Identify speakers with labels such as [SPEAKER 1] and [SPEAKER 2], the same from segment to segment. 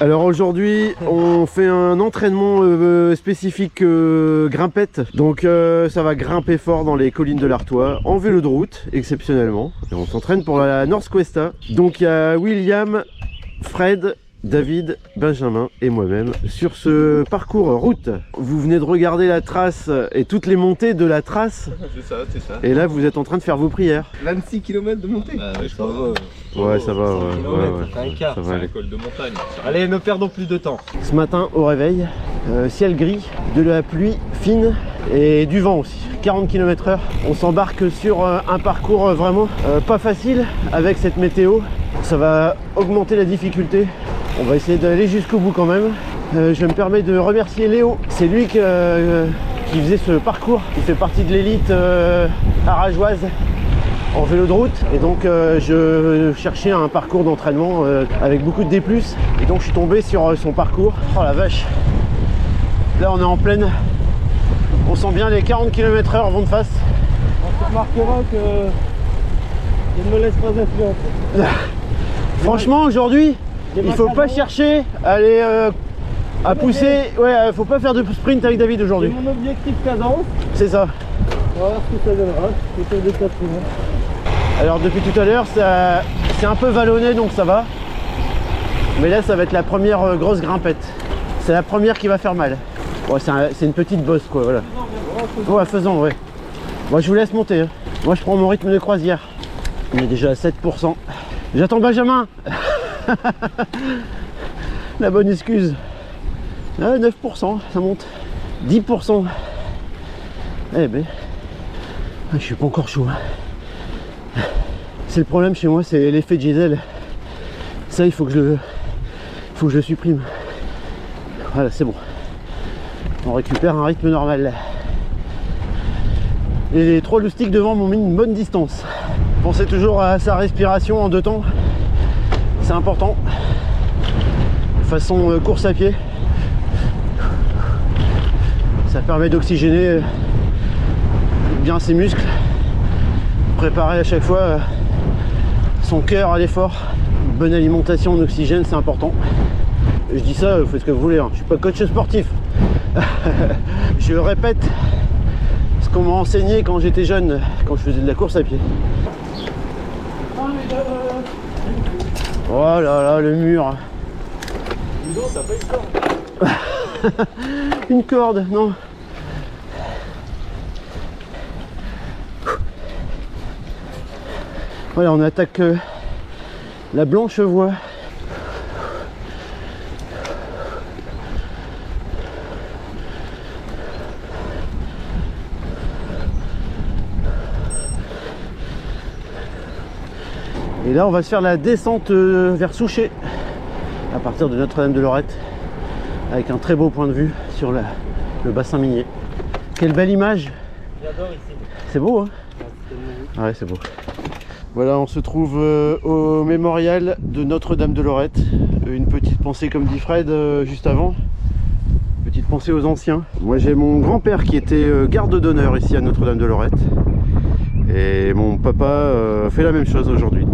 [SPEAKER 1] Alors aujourd'hui on fait un entraînement spécifique grimpette. Donc ça va grimper fort dans les collines de l'Artois en vélo de route exceptionnellement. Et on s'entraîne pour la North Cuesta. Donc il y a William, Fred, David, Benjamin et moi-même sur ce parcours route. Vous venez de regarder la trace et toutes les montées de la trace.
[SPEAKER 2] C'est ça, c'est ça.
[SPEAKER 1] Et là vous êtes en train de faire vos prières.
[SPEAKER 2] 26 km de montée.
[SPEAKER 3] Ouais, ça va.
[SPEAKER 1] Ouais, ça va, ouais,
[SPEAKER 3] C'est un quart.
[SPEAKER 1] ça va
[SPEAKER 2] C'est
[SPEAKER 1] aller.
[SPEAKER 2] un col de montagne.
[SPEAKER 3] Allez, ne perdons plus de temps.
[SPEAKER 1] Ce matin au réveil, ciel gris, de la pluie fine et du vent aussi, 40 km/h. On s'embarque sur un parcours vraiment pas facile avec cette météo. Ça va augmenter la difficulté. On va essayer d'aller jusqu'au bout quand même. Je me permets de remercier Léo. C'est lui qui faisait ce parcours. Il fait partie de l'élite arageoise en vélo de route. Et donc je cherchais un parcours d'entraînement avec beaucoup de D+. Et donc je suis tombé sur son parcours. Oh la vache. Là on est en pleine. On sent bien les 40 km/h vont de face.
[SPEAKER 3] On remarquera que il ne me laisse pas influence.
[SPEAKER 1] Franchement aujourd'hui, il faut pas chercher à aller à pousser. Ouais, faut pas faire de sprint avec David
[SPEAKER 3] C'est
[SPEAKER 1] aujourd'hui.
[SPEAKER 3] mon objectif cadence.
[SPEAKER 1] C'est ça.
[SPEAKER 3] On va voir ce que ça donnera. C'est des 4 mois.
[SPEAKER 1] Alors depuis tout à l'heure, c'est un peu vallonné donc ça va. Mais là ça va être la première grosse grimpette. C'est la première qui va faire mal. Ouais, c'est une petite bosse quoi, voilà. Ouais, faisons, ouais. Moi je vous laisse monter. Hein. Moi je prends mon rythme de croisière. On est déjà à 7%. J'attends Benjamin. La bonne excuse. Ah, 9%, ça monte. 10%. Eh ben, je suis pas encore chaud. Hein. C'est le problème chez moi, c'est l'effet diesel. Ça, il faut que je le supprime. Voilà, c'est bon. On récupère un rythme normal. Et les 3 loustiques devant m'ont mis une bonne distance. Pensez toujours à sa respiration en 2 temps. C'est important. De façon course à pied. Ça permet d'oxygéner bien ses muscles. Préparer à chaque fois son cœur à l'effort. Une bonne alimentation en oxygène, c'est important. Je dis ça, vous faites ce que vous voulez. Hein. Je suis pas coach sportif. Je répète ce qu'on m'a enseigné quand j'étais jeune, quand je faisais de la course à pied. Oh là là, le mur.
[SPEAKER 3] T'as pas une corde.
[SPEAKER 1] Une corde, non. Voilà, on attaque la blanche voie. Et là on va se faire la descente vers Souchet à partir de Notre-Dame-de-Lorette avec un très beau point de vue sur le bassin minier. Quelle belle image.
[SPEAKER 3] J'adore ici.
[SPEAKER 1] C'est beau hein. Ah ouais, c'est beau. Voilà, on se trouve au mémorial de Notre-Dame-de-Lorette. Une petite pensée comme dit Fred juste avant. Petite pensée aux anciens. Moi j'ai mon grand-père qui était garde d'honneur ici à Notre-Dame-de-Lorette. Et mon papa fait la même chose aujourd'hui.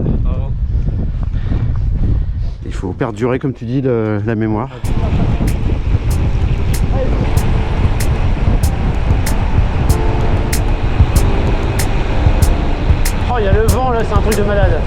[SPEAKER 1] Il faut perdurer, comme tu dis, la mémoire. Oh, il y a le vent là, c'est un truc de malade.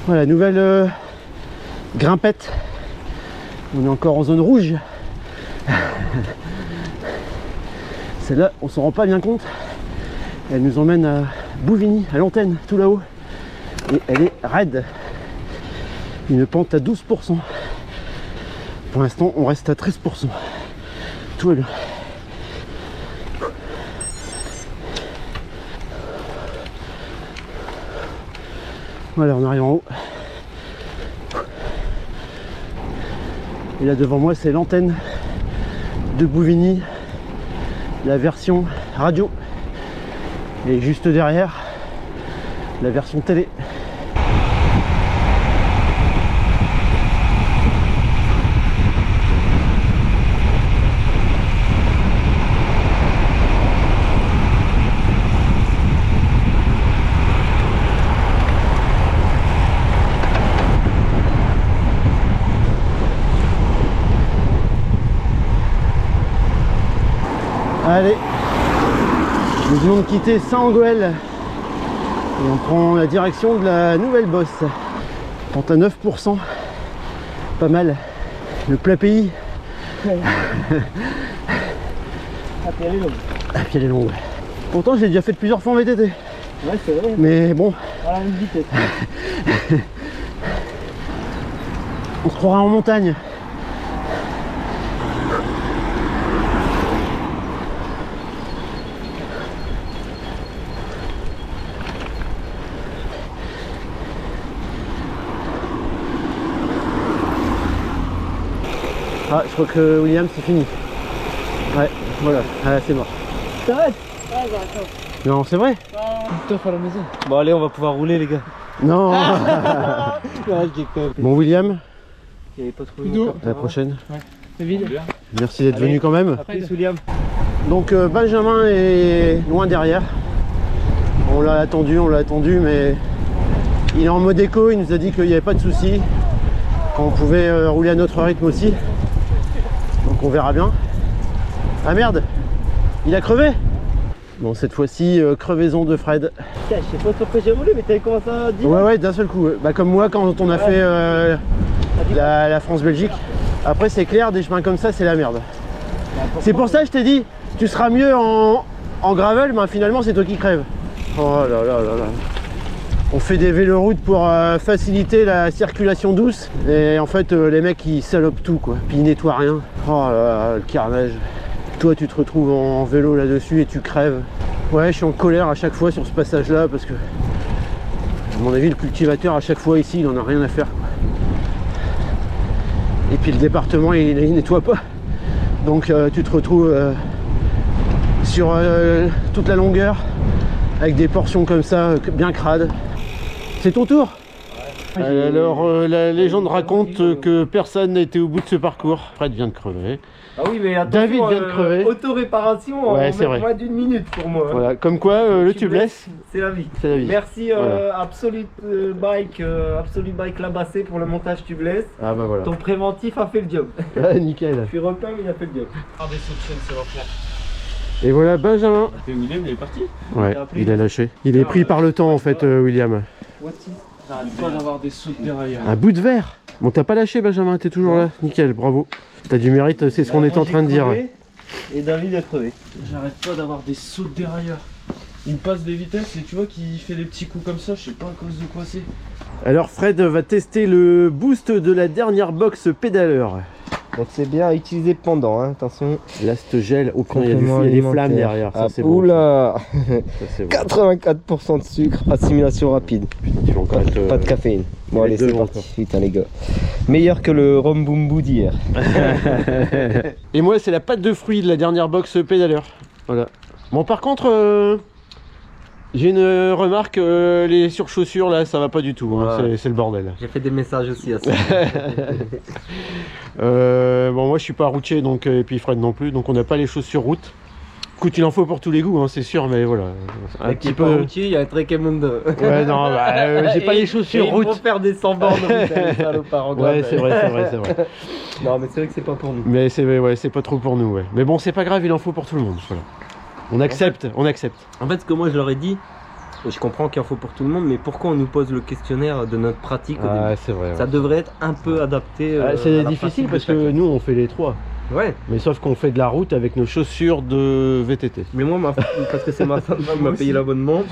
[SPEAKER 1] Voilà, nouvelle grimpette. On est encore en zone rouge. Celle-là, on s'en rend pas bien compte. Elle nous emmène à Bouvigny, à l'antenne, tout là-haut. Et elle est raide. Une pente à 12%. Pour l'instant, on reste à 13%. Tout va bien. Voilà, on arrive en haut. Et là devant moi, c'est l'antenne de Bouvigny, la version radio. Et juste derrière, la version télé. venons de quitter Saint-Angoël et on prend la direction de la nouvelle bosse. 39%, pas mal. Le plat pays.
[SPEAKER 3] Ah, puis elle est longue.
[SPEAKER 1] Ah, puis elle est longue. Pourtant, j'ai déjà fait plusieurs fois en VTT.
[SPEAKER 3] Ouais, c'est vrai.
[SPEAKER 1] Mais bon,
[SPEAKER 3] À la même vitesse.
[SPEAKER 1] on se croira en montagne. Ah, je crois que William, c'est fini. Ouais, voilà, ah, c'est mort.
[SPEAKER 3] T'arrêtes. Ah, j'arrête.
[SPEAKER 1] Non, c'est vrai?
[SPEAKER 3] Teuf à la maison. Bon, allez, on va pouvoir rouler, les gars.
[SPEAKER 1] Non. Bon, William,
[SPEAKER 3] Il n'y avait pas trop
[SPEAKER 1] à la prochaine.
[SPEAKER 3] C'est vide.
[SPEAKER 1] Merci d'être
[SPEAKER 3] Allez.
[SPEAKER 1] venu quand même.
[SPEAKER 3] À plus, William.
[SPEAKER 1] Donc Benjamin est loin derrière. On l'a attendu, mais il est en mode éco. Il nous a dit qu'il n'y avait pas de souci, qu'on pouvait rouler à notre rythme aussi. Donc on verra bien. Ah merde, il a crevé. Bon, cette fois-ci, crevaison de Fred.
[SPEAKER 3] Tiens, je sais pas sur quoi j'ai roulé, mais t'avais commencé à dire.
[SPEAKER 1] Ouais, d'un seul coup. Bah, comme moi quand on a fait la France-Belgique. Après, c'est clair, des chemins comme ça, c'est la merde. C'est pour ça que je t'ai dit, tu seras mieux en gravel, mais finalement, c'est toi qui crèves. Oh là là là là. On fait des véloroutes pour faciliter la circulation douce. Et en fait, les mecs, ils salopent tout, quoi. Puis ils nettoient rien. Oh là là, le carnage. Toi, tu te retrouves en vélo là-dessus et tu crèves. Ouais, je suis en colère à chaque fois sur ce passage-là parce que, à mon avis, le cultivateur, à chaque fois ici, il en a rien à faire, quoi. Et puis le département, il nettoie pas. Donc tu te retrouves sur toute la longueur avec des portions comme ça, bien crades. C'est ton tour. Alors la légende raconte que personne n'a été au bout de ce parcours. Fred vient de crever.
[SPEAKER 3] Ah oui, mais attention,
[SPEAKER 1] David vient de crever.
[SPEAKER 3] Auto-réparation
[SPEAKER 1] Ouais,
[SPEAKER 3] en
[SPEAKER 1] c'est vrai.
[SPEAKER 3] moins d'une minute pour moi.
[SPEAKER 1] Voilà, comme quoi le tubeless,
[SPEAKER 3] C'est la vie.
[SPEAKER 1] c'est la vie.
[SPEAKER 3] Merci
[SPEAKER 1] Voilà.
[SPEAKER 3] Absolute Bike Labassé pour le montage tubeless.
[SPEAKER 1] Ah bah voilà.
[SPEAKER 3] Ton préventif a fait le job.
[SPEAKER 1] Ah, nickel.
[SPEAKER 3] Je suis repeint, mais il a fait le job.
[SPEAKER 2] Des sauts de chaîne, c'est l'enfer.
[SPEAKER 1] Et voilà Benjamin.
[SPEAKER 2] Et William, il est parti.
[SPEAKER 1] Ouais, il a lâché. Il est pris par le temps en fait, William.
[SPEAKER 2] J'arrête pas d'avoir des sauts de dérailleur.
[SPEAKER 1] Un bout de verre. Bon, t'as pas lâché Benjamin, t'es toujours là. Nickel, bravo. T'as du mérite, c'est ce qu'on est en train de dire.
[SPEAKER 3] Et David a crevé.
[SPEAKER 2] J'arrête pas d'avoir des sauts de dérailleur. Il me passe des vitesses et tu vois qu'il fait des petits coups comme ça, je sais pas à cause de quoi c'est.
[SPEAKER 1] Alors Fred va tester le boost de la dernière box pédaleur.
[SPEAKER 4] Donc c'est bien à utiliser pendant, hein, attention.
[SPEAKER 1] Là, gel, au il y a des
[SPEAKER 4] Complément
[SPEAKER 1] flammes
[SPEAKER 4] alimentaire.
[SPEAKER 1] derrière, ça
[SPEAKER 4] Ah,
[SPEAKER 1] c'est bon.
[SPEAKER 4] oula,
[SPEAKER 1] Ça, c'est bon.
[SPEAKER 4] 84% de sucre, assimilation rapide.
[SPEAKER 1] Tu vas encore être,
[SPEAKER 4] Pas de caféine. Bon
[SPEAKER 1] va
[SPEAKER 4] allez,
[SPEAKER 1] être
[SPEAKER 4] c'est
[SPEAKER 1] devant,
[SPEAKER 4] parti, putain les gars. Meilleur que le rhum boom boo d'hier.
[SPEAKER 1] Et moi, c'est la pâte de fruits de la dernière box pédaleur. Voilà. Bon, par contre, j'ai une remarque, les surchaussures là, ça va pas du tout, hein,
[SPEAKER 3] Ouais.
[SPEAKER 1] c'est le bordel.
[SPEAKER 3] J'ai fait des messages aussi à ça.
[SPEAKER 1] Bon, moi je suis pas routier, donc, et puis Fred non plus, donc on n'a pas les chaussures route. Écoute, il en faut pour tous les goûts, hein, c'est sûr, mais voilà. Un petit peu.
[SPEAKER 3] routier, il y a un Trekemundo.
[SPEAKER 1] Ouais, non, bah, j'ai pas les chaussures route.
[SPEAKER 3] Ils vont faire des 100 bornes, les salopards en
[SPEAKER 1] Ouais,
[SPEAKER 3] gravel.
[SPEAKER 1] c'est vrai.
[SPEAKER 3] Non, mais c'est vrai que c'est pas pour nous.
[SPEAKER 1] Mais c'est pas trop pour nous, ouais. Mais bon, c'est pas grave, il en faut pour tout le monde. Voilà. On accepte.
[SPEAKER 3] En fait, ce que moi je leur ai dit, je comprends qu'il en faut pour tout le monde, mais pourquoi on nous pose le questionnaire de notre pratique au début
[SPEAKER 1] c'est vrai.
[SPEAKER 3] Ça devrait être un peu adapté.
[SPEAKER 1] C'est
[SPEAKER 3] à la
[SPEAKER 1] difficile
[SPEAKER 3] pratique
[SPEAKER 1] parce
[SPEAKER 3] de
[SPEAKER 1] que
[SPEAKER 3] chacun.
[SPEAKER 1] nous on fait les trois.
[SPEAKER 3] Ouais,
[SPEAKER 1] Mais sauf qu'on fait de la route avec nos chaussures de VTT.
[SPEAKER 3] mais moi, parce que c'est ma femme qui m'a payé l'abonnement,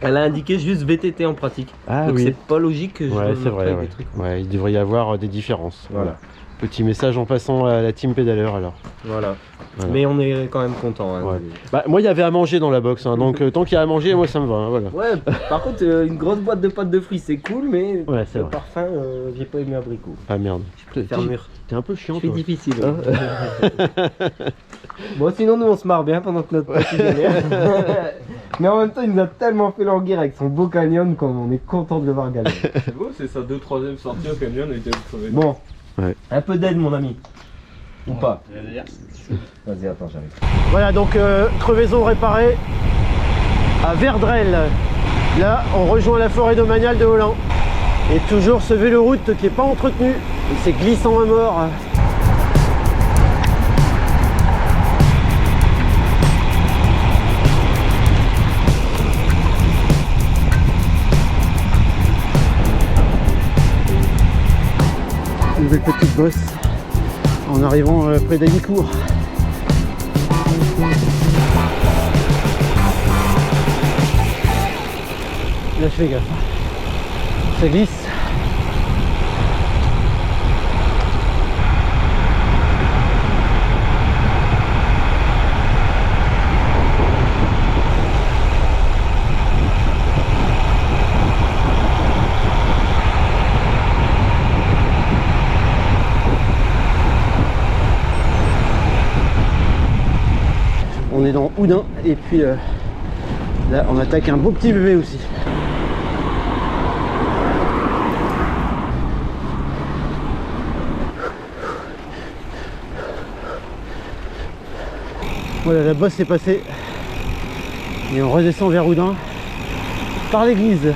[SPEAKER 3] elle a indiqué juste VTT en pratique.
[SPEAKER 1] Ah
[SPEAKER 3] Donc
[SPEAKER 1] oui.
[SPEAKER 3] c'est pas logique que je
[SPEAKER 1] Ouais,
[SPEAKER 3] donne
[SPEAKER 1] c'est
[SPEAKER 3] après
[SPEAKER 1] vrai.
[SPEAKER 3] des
[SPEAKER 1] Ouais.
[SPEAKER 3] trucs.
[SPEAKER 1] Ouais, il devrait y avoir des différences.
[SPEAKER 3] Voilà.
[SPEAKER 1] Petit message en passant à la team pédaleur alors.
[SPEAKER 3] Voilà.
[SPEAKER 1] Voilà.
[SPEAKER 3] Mais on est quand même content. Hein,
[SPEAKER 1] Ouais. Bah, moi il y avait à manger dans la box, hein, donc tant qu'il y a à manger, moi ça me va. Hein, voilà.
[SPEAKER 3] Ouais, par contre, une grosse boîte de pâtes de fruits c'est cool, mais
[SPEAKER 1] Ouais, c'est
[SPEAKER 3] le
[SPEAKER 1] vrai.
[SPEAKER 3] parfum, j'ai pas aimé abricot.
[SPEAKER 1] Ah merde.
[SPEAKER 3] Fermure.
[SPEAKER 1] T'es un peu chiant
[SPEAKER 3] C'est
[SPEAKER 1] toi.
[SPEAKER 3] difficile. Bon, sinon, nous on se marre bien pendant que notre partie galère. Mais en même temps, il nous a tellement fait languir avec son beau canyon qu'on est content de le voir galérer.
[SPEAKER 2] C'est beau, c'est sa 2/3e sortie au camion, on a été crevé.
[SPEAKER 3] Bon,
[SPEAKER 1] Ouais.
[SPEAKER 3] un peu d'aide, mon ami. Ou pas. Vas-y, attends, j'arrive.
[SPEAKER 1] Voilà, donc crevaison réparée à Verdrel. Là, on rejoint la forêt domaniale de Holland. Et toujours ce véloroute qui n'est pas entretenu. Et c'est glissant à mort. nouvelle petite bosse en arrivant près d'Agnicourt. Là je fais gaffe, ça glisse. On est dans Oudin et puis là on attaque un beau petit bébé aussi. Voilà, la bosse est passée et on redescend vers Oudin par l'église.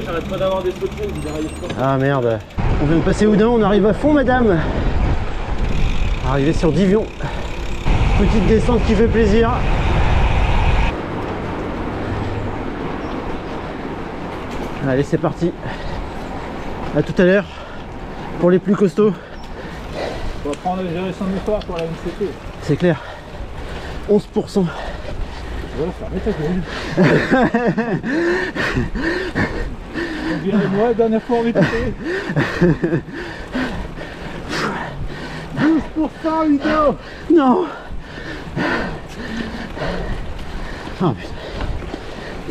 [SPEAKER 2] J'arrête pas d'avoir des sauts de fond.
[SPEAKER 1] Ah merde, on vient de passer Oudin, on arrive à fond madame. Arrivé sur Divion. Petite descente qui fait plaisir. Allez c'est parti. À tout à l'heure pour les plus costauds.
[SPEAKER 5] On va prendre gérer son effort pour la MCT.
[SPEAKER 1] C'est clair. 11%.
[SPEAKER 5] Voilà, fermez ta gueule. Virez-moi, dernière fois en MCT. 12% vidéo.
[SPEAKER 1] Non. Ah putain.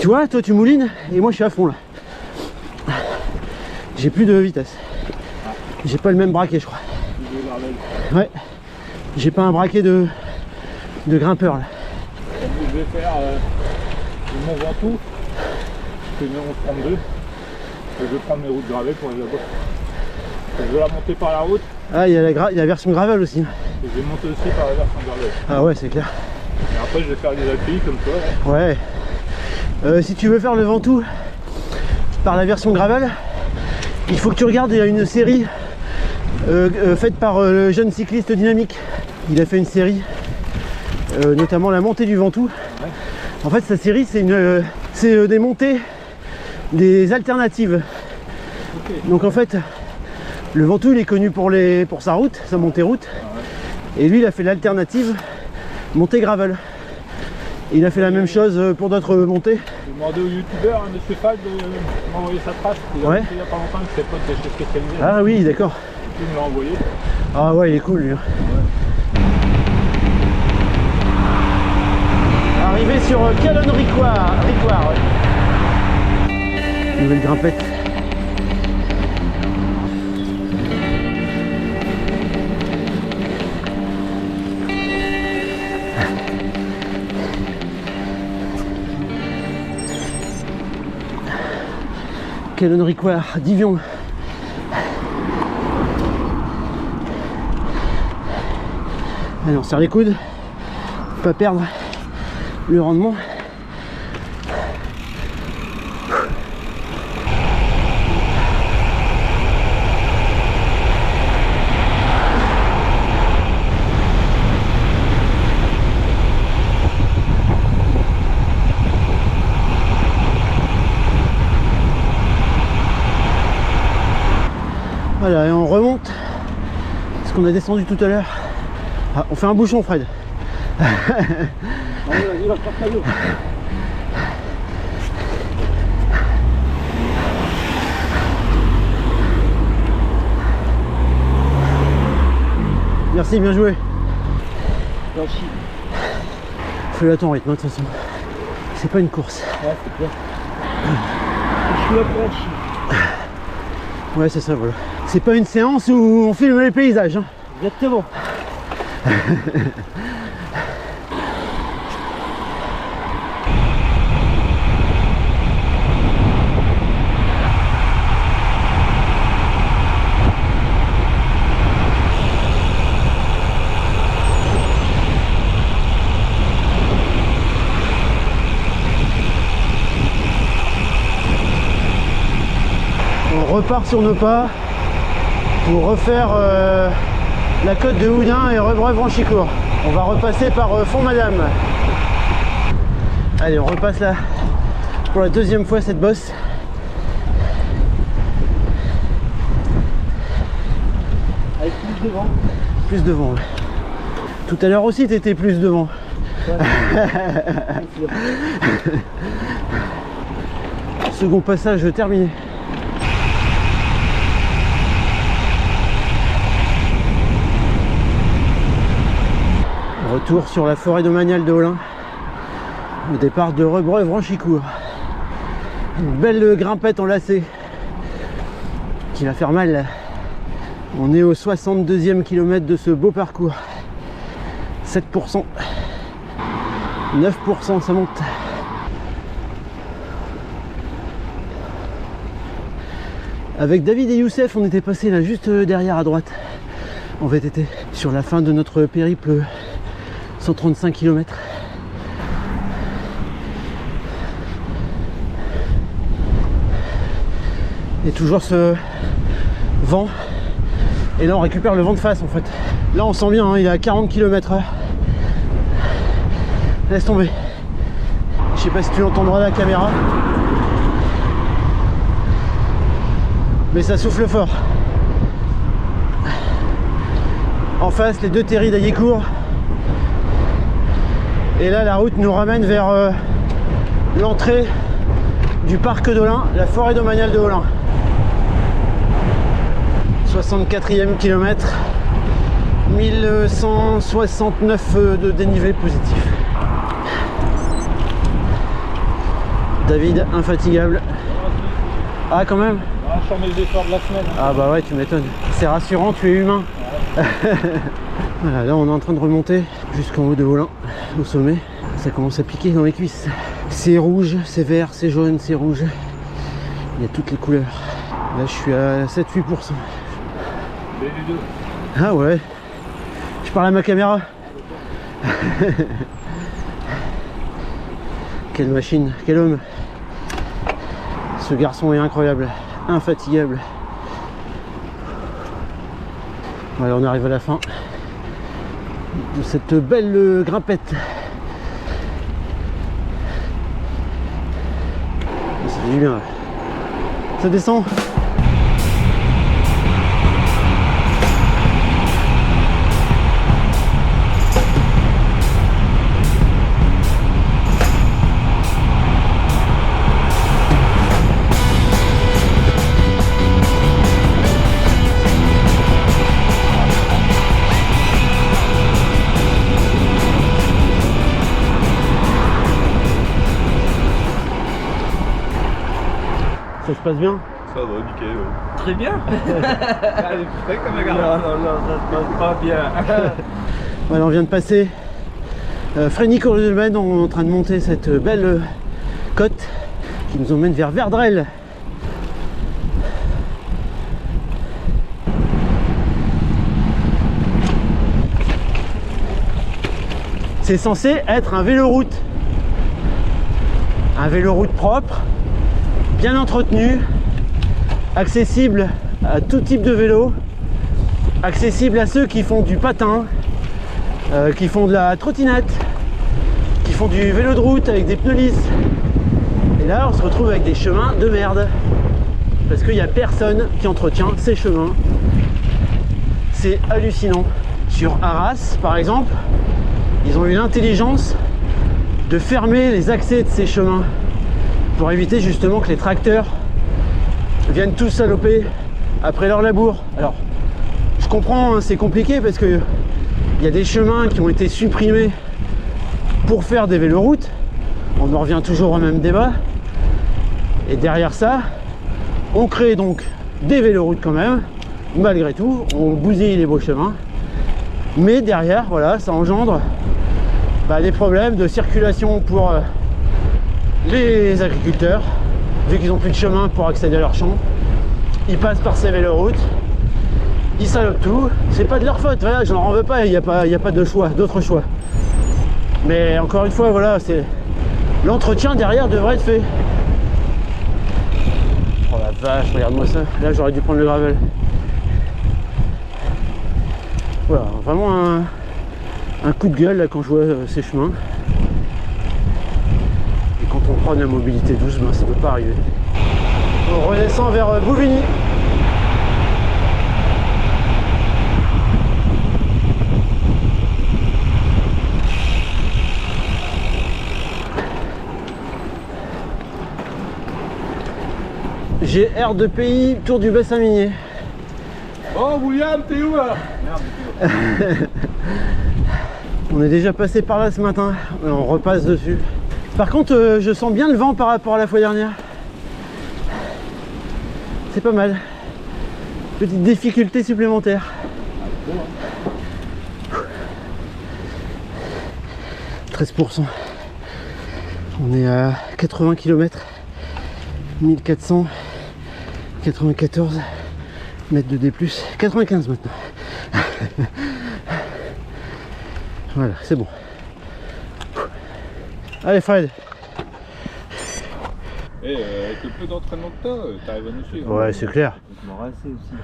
[SPEAKER 1] Tu vois, toi tu moulines et moi je suis à fond là. J'ai plus de vitesse. J'ai pas le même braquet je crois. Ouais. J'ai pas un braquet de grimpeur là.
[SPEAKER 5] Je vais faire le Mont Ventoux. Je fais mes 11,32. Et je vais prendre mes routes gravées pour aller là-bas. Je vais la monter par la route.
[SPEAKER 1] Ah, il y a la version gravel aussi.
[SPEAKER 5] Et je vais monter aussi par la version gravelle.
[SPEAKER 1] Ah ouais, c'est clair.
[SPEAKER 5] Et après je vais faire des appuis comme toi. Là.
[SPEAKER 1] Ouais. Si tu veux faire le Ventoux par la version gravel, il faut que tu regardes, il y a une série faite par le jeune cycliste dynamique. Il a fait une série, notamment la montée du Ventoux.
[SPEAKER 5] Ouais.
[SPEAKER 1] En fait, sa série, c'est des montées, des alternatives.
[SPEAKER 5] Okay.
[SPEAKER 1] Donc en fait, le Ventoux, il est connu pour sa route, sa montée route. Et lui, il a fait l'alternative montée gravel. Et il a fait la même chose pour d'autres montées.
[SPEAKER 5] J'ai demandé au youtubeur, hein, Monsieur Fag, de m'envoyer sa trace. Il a
[SPEAKER 1] Ouais.
[SPEAKER 5] monté il y a pas longtemps que ses potes de chez Spécialisé.
[SPEAKER 1] Ah oui, d'accord.
[SPEAKER 5] Il me l'a envoyé.
[SPEAKER 1] Ah ouais, il est cool lui. Arrivé sur Calonne-Ricoire. Ouais. Nouvelle grimpette. Calonne-Ricoire, Divion. Allez, on serre les coudes, pas perdre le rendement. Voilà, et on remonte ce qu'on a descendu tout à l'heure. Ah, on fait un bouchon, Fred.
[SPEAKER 5] Vas-y, va faire cadeau.
[SPEAKER 1] Merci, bien joué.
[SPEAKER 5] Merci.
[SPEAKER 1] Fais-le à ton rythme, de toute façon. C'est pas une course.
[SPEAKER 5] Ouais, c'est clair. Je suis apprenti.
[SPEAKER 1] Ouais, c'est ça, voilà. C'est pas une séance où on filme les paysages. Hein.
[SPEAKER 5] Exactement.
[SPEAKER 1] On repart sur nos pas pour refaire la côte de Houdin et Rebreuil-Branchicourt. On va repasser par Font-Madame. Allez, on repasse là pour la deuxième fois cette bosse. Avec plus de vent. Plus de vent, ouais. Tout à l'heure aussi, tu étais plus devant. Ouais. Second passage terminé. Retour sur la forêt domaniale de Holin. Au départ de Rebreuil-Branchicourt. Une belle grimpette en lacet qui va faire mal. On est au 62e kilomètre de ce beau parcours. 7%. 9% ça monte. Avec David et Youssef, on était passé là juste derrière à droite en VTT sur la fin de notre périple 135 km. Et toujours ce vent. Et là on récupère le vent de face en fait. Là on sent bien, hein, il est à 40 km/h. Laisse tomber. Je sais pas si tu entendras la caméra. Mais ça souffle fort. En face, les deux terris d'Aillécourt. Et là, la route nous ramène vers l'entrée du parc d'Holin, la forêt domaniale de Holin. 64e kilomètre, 1169 de dénivelé positif. David, infatigable. Ah, quand même.
[SPEAKER 5] Sur mes efforts de la semaine.
[SPEAKER 1] Ah bah ouais, tu m'étonnes. C'est rassurant, tu es humain. Voilà, là on est en train de remonter jusqu'en haut de Holin, au sommet. Ça commence à piquer dans les cuisses. C'est rouge, c'est vert, c'est jaune, c'est rouge. Il y a toutes les couleurs. Là je suis à 7-8%. Ah ouais. Je parle à ma caméra. Quelle machine, quel homme. Ce garçon est incroyable, infatigable. Voilà, on arrive à la fin de cette belle grimpette. Ça fait du bien. Ça descend. Ça se passe bien?
[SPEAKER 5] Ça va, nickel. Ouais.
[SPEAKER 2] Très bien.
[SPEAKER 5] Comme la
[SPEAKER 2] Non, ça se passe pas bien.
[SPEAKER 1] Voilà, on vient de passer Frény-Courledemaine, on est en train de monter cette belle côte qui nous emmène vers Verdrel. C'est censé être un véloroute. Un véloroute propre, bien entretenu, accessible à tout type de vélo, accessible à ceux qui font du patin, qui font de la trottinette, qui font du vélo de route avec des pneus lisses. Et là on se retrouve avec des chemins de merde parce qu'il n'y a personne qui entretient ces chemins. C'est hallucinant. Sur Arras par exemple, ils ont eu l'intelligence de fermer les accès de ces chemins pour éviter justement que les tracteurs viennent tous saloper après leur labour. Alors je comprends, hein, c'est compliqué parce que il y a des chemins qui ont été supprimés pour faire des véloroutes. On en revient toujours au même débat. Et derrière ça, on crée donc des véloroutes quand même, malgré tout. On bousille les beaux chemins. Mais derrière, voilà, ça engendre des problèmes de circulation pour les agriculteurs. Vu qu'ils n'ont plus de chemin pour accéder à leurs champs, ils passent par ces véloroutes. Ils salopent tout, c'est pas de leur faute, voilà, je n'en veux pas, il n'y a pas de choix, d'autre choix. Mais encore une fois, voilà, c'est l'entretien derrière devrait être fait. Oh la vache, regarde-moi ça, là j'aurais dû prendre le gravel. Voilà, vraiment un coup de gueule là, quand je vois ces chemins. Et quand on prend de la mobilité douce, ben, ça peut pas arriver. On redescend vers Bouvigny. J'ai air de pays, tour du bassin minier.
[SPEAKER 5] Oh William, t'es où là?
[SPEAKER 1] On est déjà passé par là ce matin, on repasse dessus. Par contre, je sens bien le vent par rapport à la fois dernière. C'est pas mal. Petite difficulté supplémentaire. 13%. On est à 80 km. 1494 mètres de D+, 95 maintenant. Voilà, c'est bon. Allez Fred.
[SPEAKER 5] Avec le peu d'entraînement que t'arrives à nous suivre.
[SPEAKER 1] Ouais, c'est clair.
[SPEAKER 3] Je m'en rassais aussi.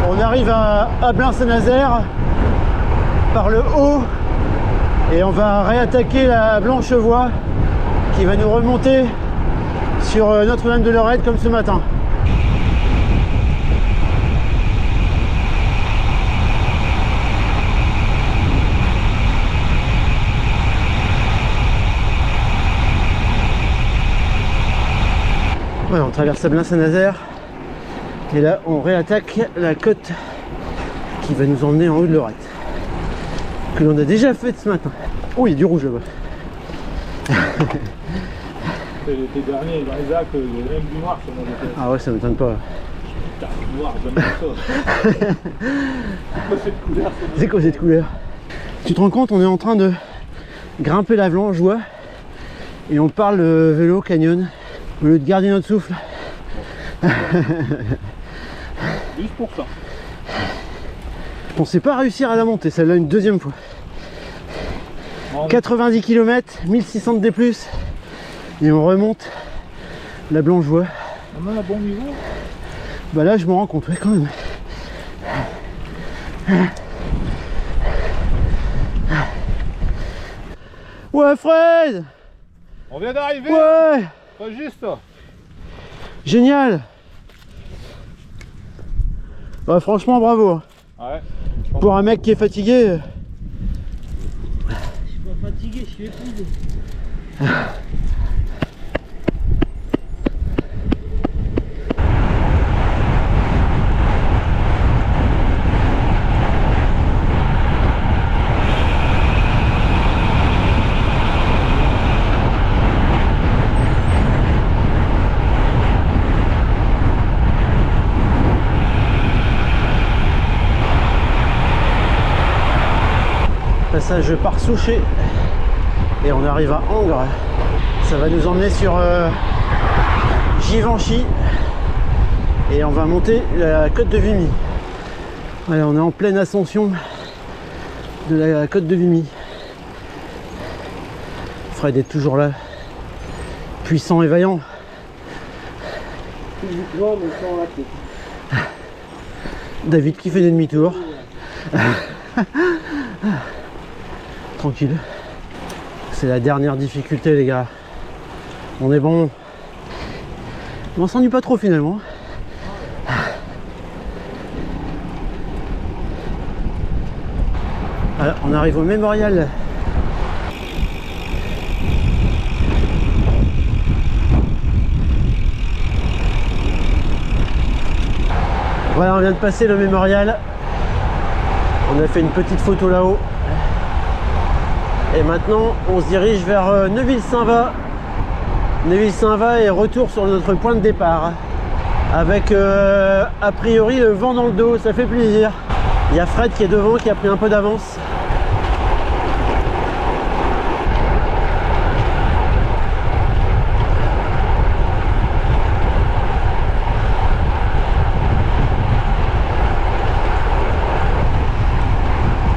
[SPEAKER 1] On arrive à Ablain-Saint-Nazaire par le haut et on va réattaquer la Blanchevoie qui va nous remonter sur Notre-Dame de Lorette comme ce matin. Voilà, on traverse Ablain-Saint-Nazaire et là on réattaque la côte qui va nous emmener en haut de Lorette que l'on a déjà faite ce matin. Oh, il y a du rouge là-bas.
[SPEAKER 5] L'été dernier, dans les actes, il y avait même du noir sur mon côté.
[SPEAKER 1] Ah ouais, ça m'étonne pas.
[SPEAKER 5] Putain, du noir, j'aime pas ça. C'est quoi cette couleur?
[SPEAKER 1] C'est quoi cette couleur? Tu te rends compte, on est en train de grimper la Blanchevoie et on parle vélo canyon au lieu de garder notre souffle.
[SPEAKER 5] 10%.
[SPEAKER 1] Je pensais pas réussir à la monter, celle-là une deuxième fois.
[SPEAKER 5] On
[SPEAKER 1] 90 km, 1600 de D+, et on remonte la Blanchevoie.
[SPEAKER 5] a un bon niveau.
[SPEAKER 1] Bah là je me rends compte, ouais, quand même. Ouais Fred!
[SPEAKER 5] On vient d'arriver.
[SPEAKER 1] Ouais!
[SPEAKER 5] Pas juste.
[SPEAKER 1] Génial! Ouais, franchement bravo.
[SPEAKER 5] Ouais.
[SPEAKER 1] Pour un mec qui est fatigué.
[SPEAKER 3] Je suis pas fatigué, je suis épuisé.
[SPEAKER 1] Passage par Souchet et on arrive à Angres. Ça va nous emmener sur Givenchy et on va monter la côte de Vimy. Voilà, on est en pleine ascension de la côte de Vimy. Fred est toujours là, puissant et vaillant.
[SPEAKER 3] Physiquement, mais sans la tête.
[SPEAKER 1] David qui fait des demi-tours. Tranquille. C'est la dernière difficulté les gars. On est bon. On s'ennuie pas trop finalement. Alors, on arrive au mémorial. Voilà, on vient de passer le mémorial. On a fait une petite photo là-haut. Et maintenant, on se dirige vers Neuville-Saint-Va. Neuville-Saint-Va et retour sur notre point de départ. Avec a priori le vent dans le dos, ça fait plaisir. Il y a Fred qui est devant, qui a pris un peu d'avance.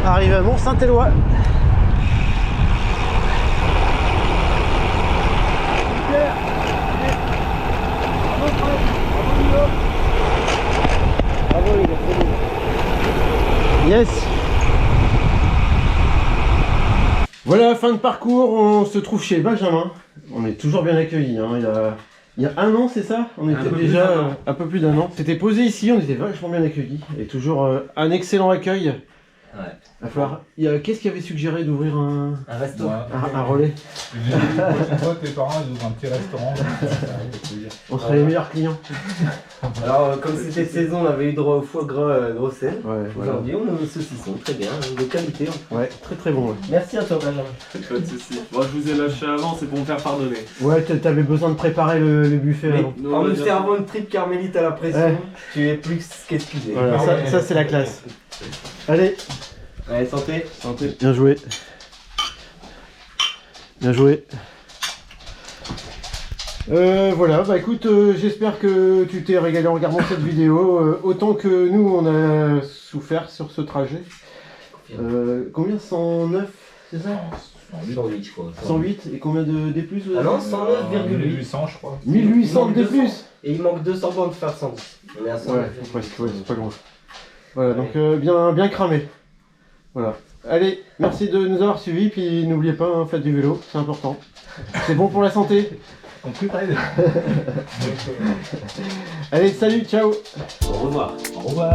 [SPEAKER 1] Arrive à Mont-Saint-Éloi. Yes. Voilà, fin de parcours, on se trouve chez Benjamin. On est toujours bien accueillis. Hein. Il y a un an, c'est ça? On était déjà un peu plus d'un an. C'était posé ici, on était vachement bien accueillis. Et toujours un excellent accueil.
[SPEAKER 3] Ouais.
[SPEAKER 1] Va falloir... Qu'est-ce qui avait suggéré d'ouvrir un
[SPEAKER 3] resto.
[SPEAKER 1] un relais?
[SPEAKER 5] J'ai dit, la prochaine fois, tes parents ils ouvrent un petit restaurant.
[SPEAKER 1] On serait les meilleurs clients.
[SPEAKER 3] Alors, comme c'était saison, on avait eu droit au foie gras Grossel.
[SPEAKER 1] Ouais, voilà.
[SPEAKER 3] Aujourd'hui, on a au saucisson, très bien, de qualité.
[SPEAKER 1] Ouais, très très bon. Ouais,
[SPEAKER 3] Merci à toi, Benjamin.
[SPEAKER 2] Pas de soucis. Bon, je vous ai lâché avant, c'est pour me faire pardonner.
[SPEAKER 1] ouais t'avais besoin de préparer le buffet avant.
[SPEAKER 2] Nous,
[SPEAKER 3] En
[SPEAKER 2] on a
[SPEAKER 3] nous
[SPEAKER 2] bien
[SPEAKER 3] servant une tripe carmélite à la pression,
[SPEAKER 1] Ouais.
[SPEAKER 3] tu es plus qu'excusé.
[SPEAKER 1] Voilà, ça c'est la classe. Allez,
[SPEAKER 3] Allez, santé.
[SPEAKER 1] santé. Bien joué. Bien joué. Voilà, bah écoute, j'espère que tu t'es régalé en regardant cette vidéo, autant que nous on a souffert sur ce trajet. Combien? 109, c'est ça?
[SPEAKER 3] 108, je crois.
[SPEAKER 1] 108, et combien de D+, vous
[SPEAKER 3] Ah
[SPEAKER 1] avez?
[SPEAKER 3] non, 109,8.
[SPEAKER 5] 1800, je crois.
[SPEAKER 1] 1800 de D+.
[SPEAKER 3] Et il manque 200 bandes pour faire 110. On est à 109.
[SPEAKER 1] Ouais, presque, ouais, c'est pas grand. Voilà, donc bien cramé. Voilà. Allez, merci de nous avoir suivis, puis n'oubliez pas, hein, faites du vélo, c'est important. C'est bon pour la santé.
[SPEAKER 5] Compris,
[SPEAKER 1] Allez, salut, ciao.
[SPEAKER 3] Au revoir.
[SPEAKER 5] Au revoir.